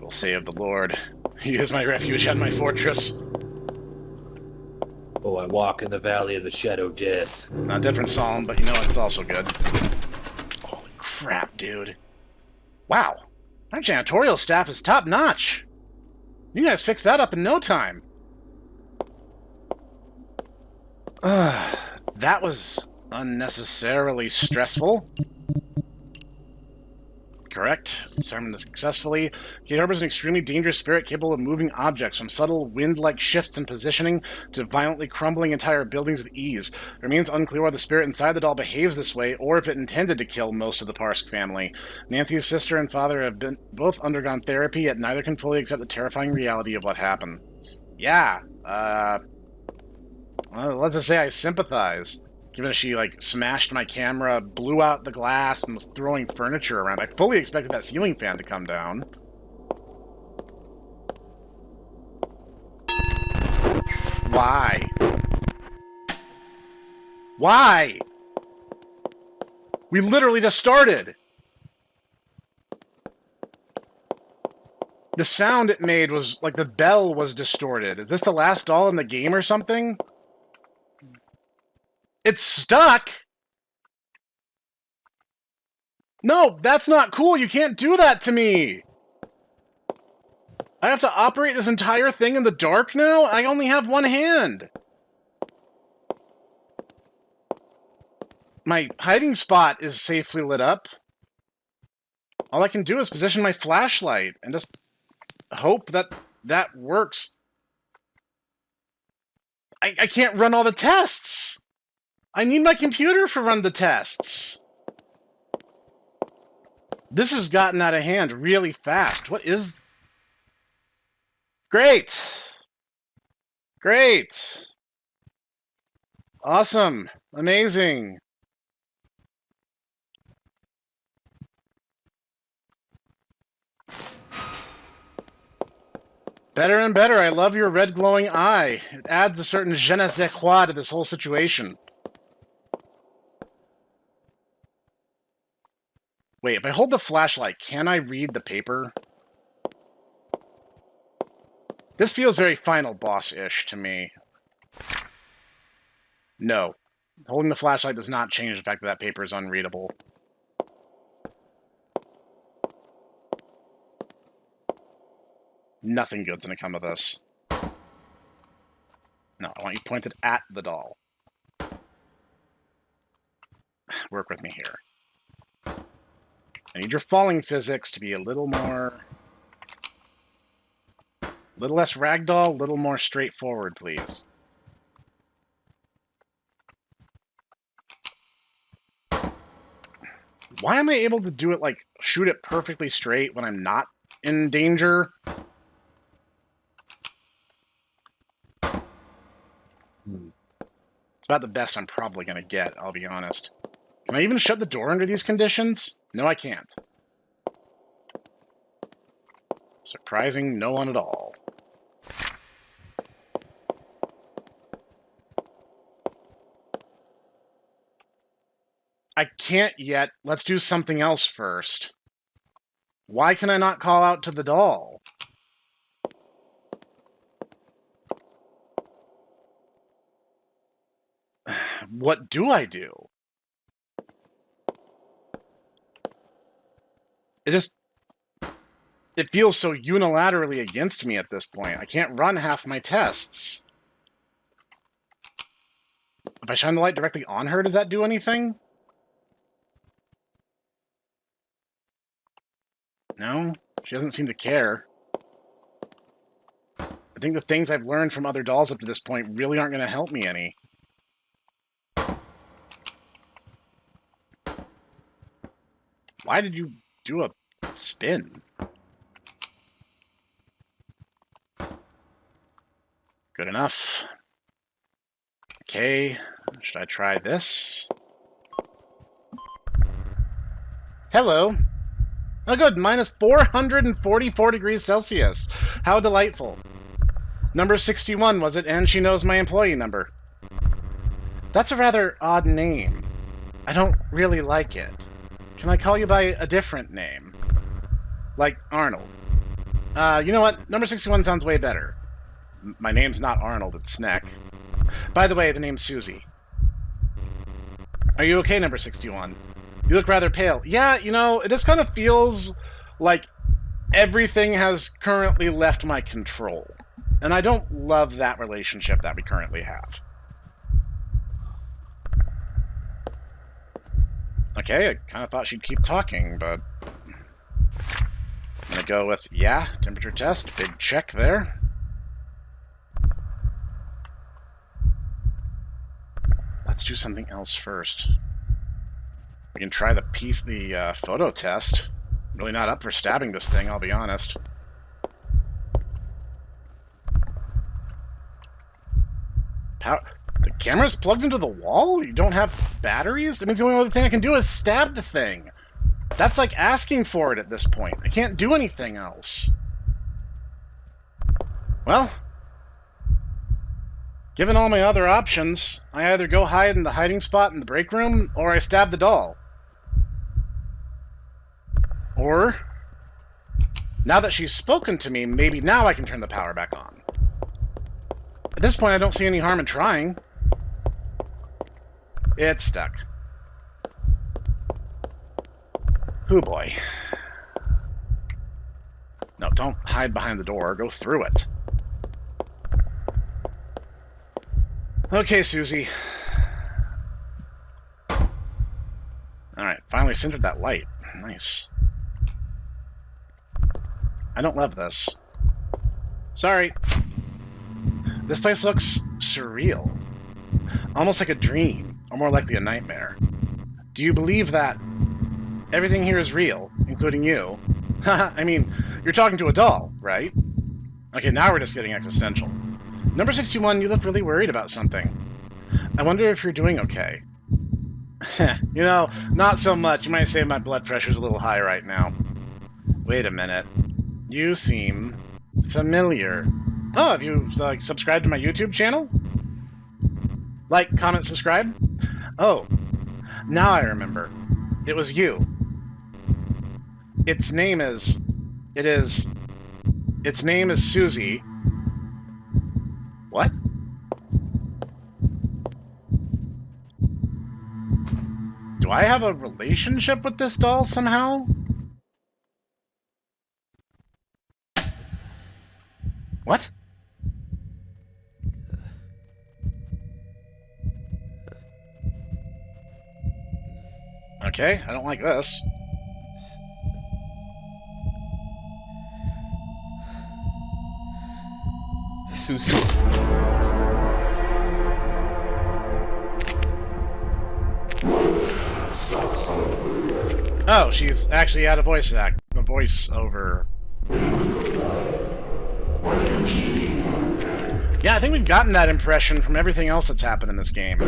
Will save the Lord. He is my refuge and my fortress.
Oh, I walk in the valley of the shadow of death.
Not a different psalm, but you know what? It's also good. Holy crap, dude. Wow. Our janitorial staff is top-notch. You guys fixed that up in no time. That was unnecessarily stressful. Correct. Determined successfully. Kate harbors an extremely dangerous spirit capable of moving objects from subtle wind-like shifts in positioning to violently crumbling entire buildings with ease. It remains unclear why the spirit inside the doll behaves this way, or if it intended to kill most of the Parsk family. Nancy's sister and father have both undergone therapy, yet neither can fully accept the terrifying reality of what happened. Yeah. Well, let's just say I sympathize. Given that she, like, smashed my camera, blew out the glass, and was throwing furniture around. I fully expected that ceiling fan to come down. Why? Why? We literally just started. The sound it made was like the bell was distorted. Is this the last doll in the game or something? It's stuck. No, that's not cool. You can't do that to me. I have to operate this entire thing in the dark now? I only have one hand. My hiding spot is safely lit up. All I can do is position my flashlight and just hope that that works. I can't run all the tests. I need my computer to run the tests. This has gotten out of hand really fast. What is... Great! Great! Awesome! Amazing! Better and better. I love your red glowing eye. It adds a certain je ne sais quoi to this whole situation. Wait, if I hold the flashlight, can I read the paper? This feels very final boss-ish to me. No. Holding the flashlight does not change the fact that that paper is unreadable. Nothing good's gonna come of this. No, I want you pointed at the doll. Work with me here. I need your falling physics to be a little more... little less ragdoll, a little more straightforward, please. Why am I able to do it, like, shoot it perfectly straight when I'm not in danger? It's about the best I'm probably going to get, I'll be honest. Can I even shut the door under these conditions? No, I can't. Surprising no one at all. I can't yet. Let's do something else first. Why can I not call out to the doll? What do I do? It feels so unilaterally against me at this point. I can't run half my tests. If I shine the light directly on her, does that do anything? No, she doesn't seem to care. I think the things I've learned from other dolls up to this point really aren't going to help me any. Why did you do a spin? Good enough. Okay, should I try this? Hello. Oh good, minus 444 degrees Celsius. How delightful. Number 61, was it? And she knows my employee number. That's a rather odd name. I don't really like it. Can I call you by a different name? Like Arnold. You know what? Number 61 sounds way better. My name's not Arnold, it's Snek. By the way, the name's Susie. Are you okay, number 61? You look rather pale. Yeah, you know, it just kind of feels like everything has currently left my control. And I don't love that relationship that we currently have. Okay, I kind of thought she'd keep talking, but... I'm gonna go with, yeah, temperature test, big check there. Let's do something else first. We can try the photo test. I'm really not up for stabbing this thing, I'll be honest. The camera's plugged into the wall? You don't have batteries? That means the only other thing I can do is stab the thing. That's like asking for it at this point. I can't do anything else. Well, given all my other options, I either go hide in the hiding spot in the break room, or I stab the doll. Or, now that she's spoken to me, maybe now I can turn the power back on. At this point, I don't see any harm in trying. It's stuck. Hoo boy. No, don't hide behind the door. Go through it. Okay, Susie. Alright, finally centered that light. Nice. I don't love this. Sorry. This place looks surreal. Almost like a dream, or more likely a nightmare. Do you believe that everything here is real, including you? I mean, you're talking to a doll, right? Okay, now we're just getting existential. Number 61, you look really worried about something. I wonder if you're doing okay. You know, not so much. You might say my blood pressure's a little high right now. Wait a minute. You seem familiar. Oh, have you subscribed to my YouTube channel? Like, comment, subscribe? Oh, now I remember. It was you. Its name is Susie. What? Do I have a relationship with this doll somehow? What? Okay, I don't like this.
Susie.
Oh, she's actually out of voiceover. Yeah, I think we've gotten that impression from everything else that's happened in this game.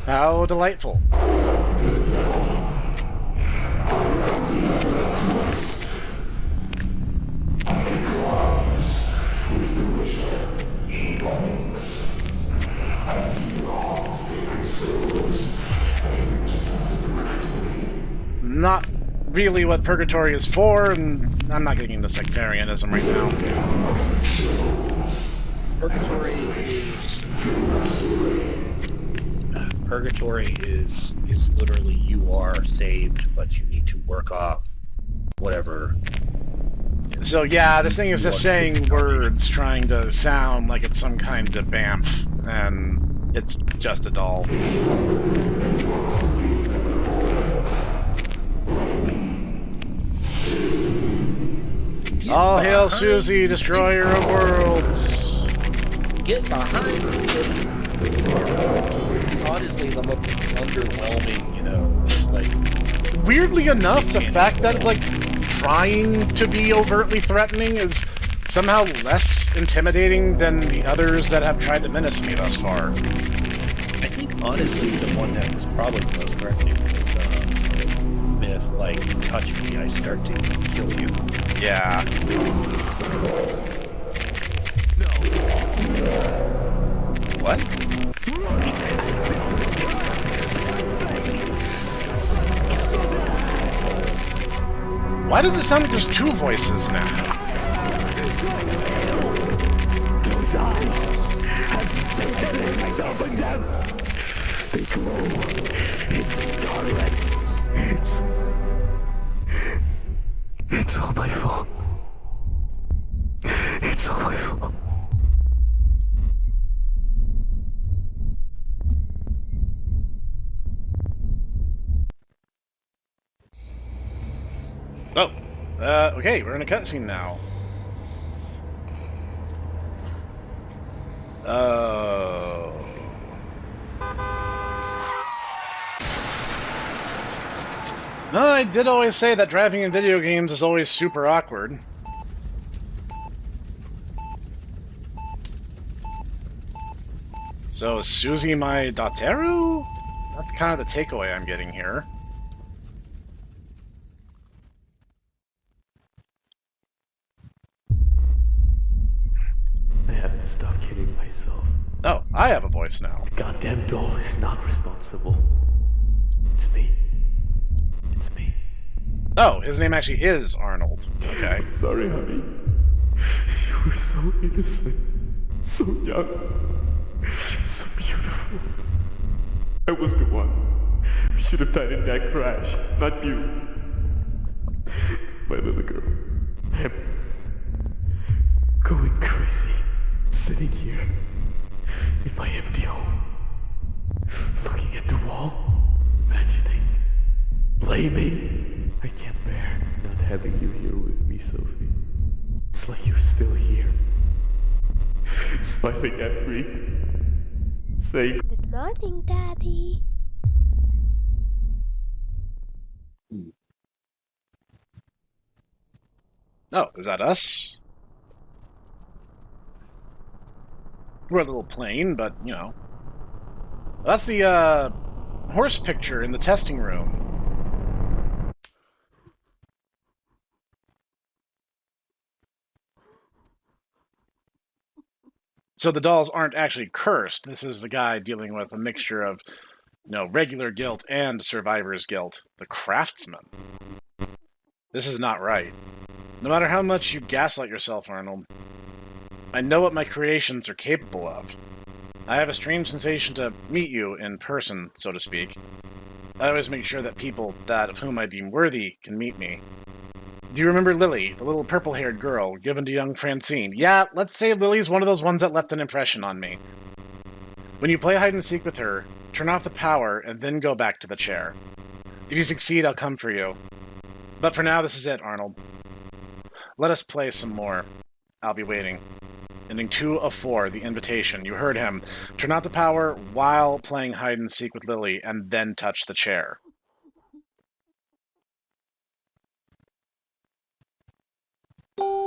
How delightful. Not really what purgatory is for, and I'm not getting into sectarianism right now.
Purgatory is literally you are saved, but you need to work off whatever.
So yeah, this thing is just saying words, trying to sound like it's some kind of bamf, and it's just a doll. All hail Susie, destroyer of worlds!
Get behind me! Honestly, the most underwhelming, you know, like...
Weirdly enough, the fact that it's, like, trying to be overtly threatening is somehow less intimidating than the others that have tried to menace me thus far.
I think, honestly, the one that was probably the most threatening was, like, touch me, I start to kill you.
Yeah.
No.
What? Why does it sound like there's two voices now?
Those eyes have Satan himself in them. They glow. It's starlit. It's all my fault. It's all my fault.
Oh, okay, we're in a cutscene now. Oh. No, I did always say that driving in video games is always super awkward. So, is Susie my dateru? That's kind of the takeaway I'm getting here.
I have to stop kidding myself.
Oh, I have a voice now.
The goddamn doll is not responsible. It's me. It's me.
Oh, his name actually is Arnold. Okay.
Sorry, honey. You were so innocent. So young. So beautiful. I was the one who should have died in that crash, not you. My little girl. I'm going crazy. Sitting here in my empty home. Looking at the wall. Imagining. Blaming. I can't bear not having you here with me, Sophie. It's like you're still here. Smiling at me. Saying,
Good morning, Daddy.
Oh, is that us? We're a little plain, but, you know. That's the, horse picture in the testing room. So the dolls aren't actually cursed. This is the guy dealing with a mixture of, you know, regular guilt and survivor's guilt. The craftsman. This is not right. No matter how much you gaslight yourself, Arnold, I know what my creations are capable of. I have a strange sensation to meet you in person, so to speak. I always make sure that people that of whom I deem worthy can meet me. Do you remember Lily, the little purple-haired girl given to young Francine? Yeah, let's say Lily's one of those ones that left an impression on me. When you play hide-and-seek with her, turn off the power and then go back to the chair. If you succeed, I'll come for you. But for now, this is it, Arnold. Let us play some more. I'll be waiting. Ending 2 of 4, the invitation. You heard him. Turn out the power while playing hide-and-seek with Lily, and then touch the chair.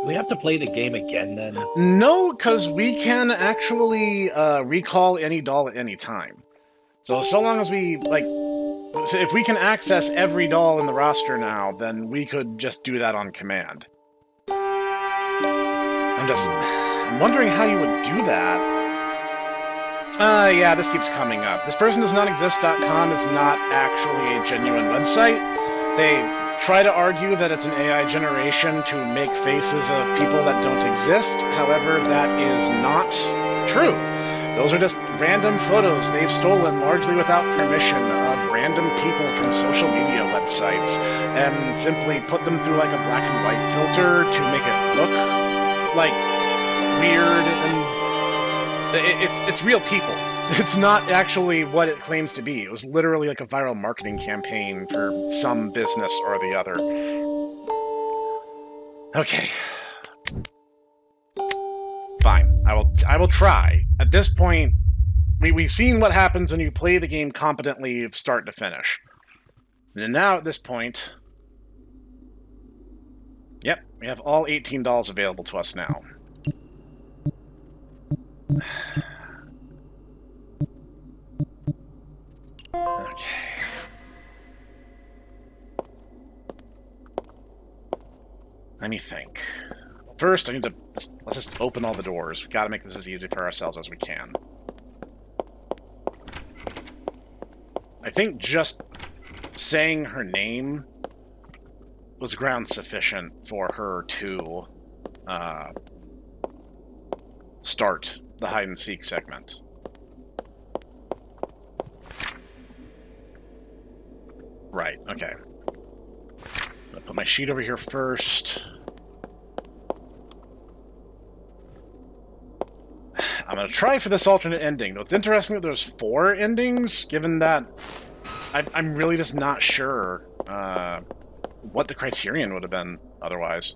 We have to play the game again, then?
No, because we can actually recall any doll at any time. So long as we, like... So if we can access every doll in the roster now, then we could just do that on command. I'm wondering how you would do that. Yeah, this keeps coming up. Thispersondoesnotexist.com is not actually a genuine website. They try to argue that it's an AI generation to make faces of people that don't exist. However, that is not true. Those are just random photos they've stolen largely without permission of random people from social media websites and simply put them through like a black and white filter to make it look like weird, and it's real people. It's not actually what it claims to be. It was literally like a viral marketing campaign for some business or the other. Okay. Fine. I will try. At this point, we've seen what happens when you play the game competently start to finish. So now at this point, yep, we have all 18 dolls available to us now. Okay. Let me think. First, I need to... Let's just open all the doors. We've got to make this as easy for ourselves as we can. I think just saying her name was ground sufficient for her to start the hide-and-seek segment. Right, okay. I'm gonna put my sheet over here first. I'm gonna try for this alternate ending, though it's interesting that there's 4 endings, given that I'm really just not sure what the criterion would have been otherwise.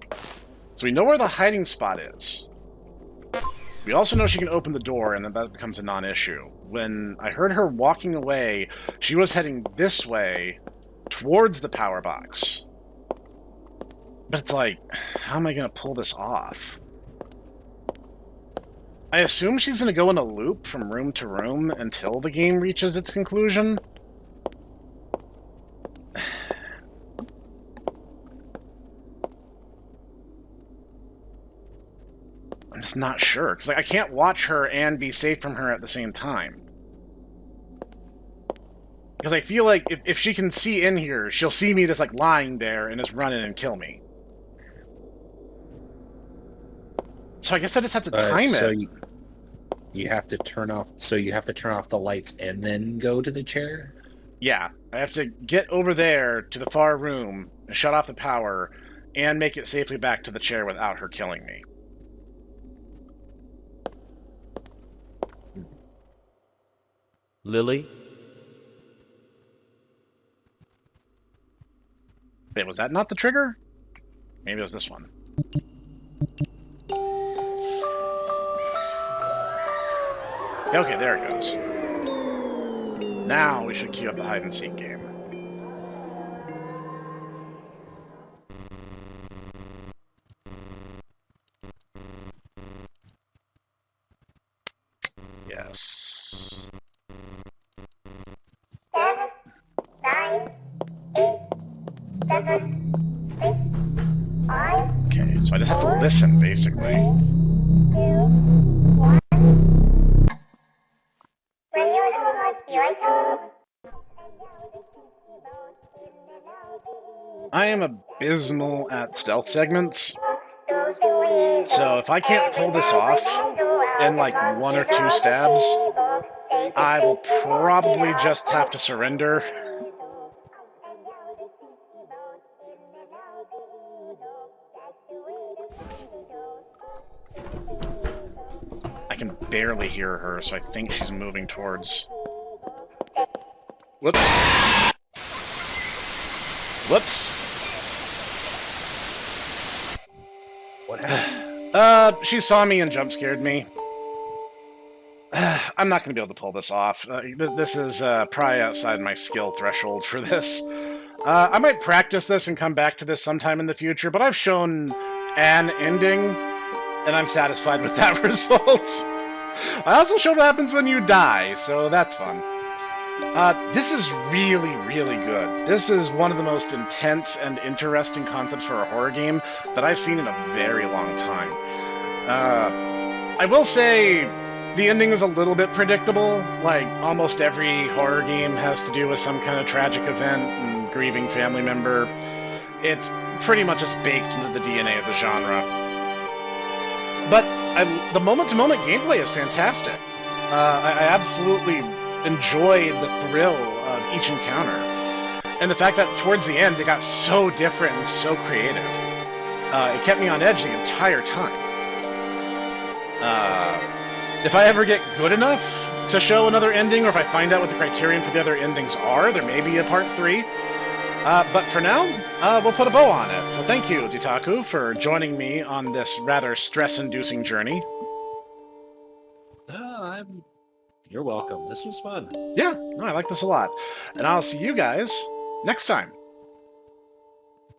So we know where the hiding spot is. We also know she can open the door, and then that becomes a non-issue. When I heard her walking away, she was heading this way towards the power box. But it's like, how am I going to pull this off? I assume she's going to go in a loop from room to room until the game reaches its conclusion. I'm just not sure, because I can't watch her and be safe from her at the same time. Because I feel like if she can see in here, she'll see me just, like, lying there and just run in and kill me. So I guess I just have to time it.
You have to turn off. So you have to turn off the lights and then go to the chair.
Yeah, I have to get over there to the far room and shut off the power and make it safely back to the chair without her killing me.
Lily?
Wait, was that not the trigger? Maybe it was this one. Okay, there it goes. Now we should queue up the hide-and-seek game. Yes.
7, 9, 8, 7, 6, 5,
Okay, so I just have to listen, basically.
2, 1. When you're home, you're at home.
I am abysmal at stealth segments, so if I can't pull this off in like 1 or 2 stabs, I will probably just have to surrender. I can barely hear her, so I think she's moving towards... Whoops. Whoops.
What happened?
She saw me and jump scared me. I'm not going to be able to pull this off. This is probably outside my skill threshold for this. I might practice this and come back to this sometime in the future, but I've shown an ending, and I'm satisfied with that result. I also showed what happens when you die, so that's fun. This is really, really good. This is one of the most intense and interesting concepts for a horror game that I've seen in a very long time. I will say the ending is a little bit predictable. Like, almost every horror game has to do with some kind of tragic event and grieving family member. It's pretty much just baked into the DNA of the genre. But the moment-to-moment gameplay is fantastic. I absolutely enjoyed the thrill of each encounter. And the fact that towards the end they got so different and so creative. It kept me on edge the entire time. If I ever get good enough to show another ending, or if I find out what the criterion for the other endings are, there may be a part 3. But for now, we'll put a bow on it. So thank you, Ditaku, for joining me on this rather stress-inducing journey.
You're welcome. This was fun.
Yeah, no, I like this a lot. And I'll see you guys next time.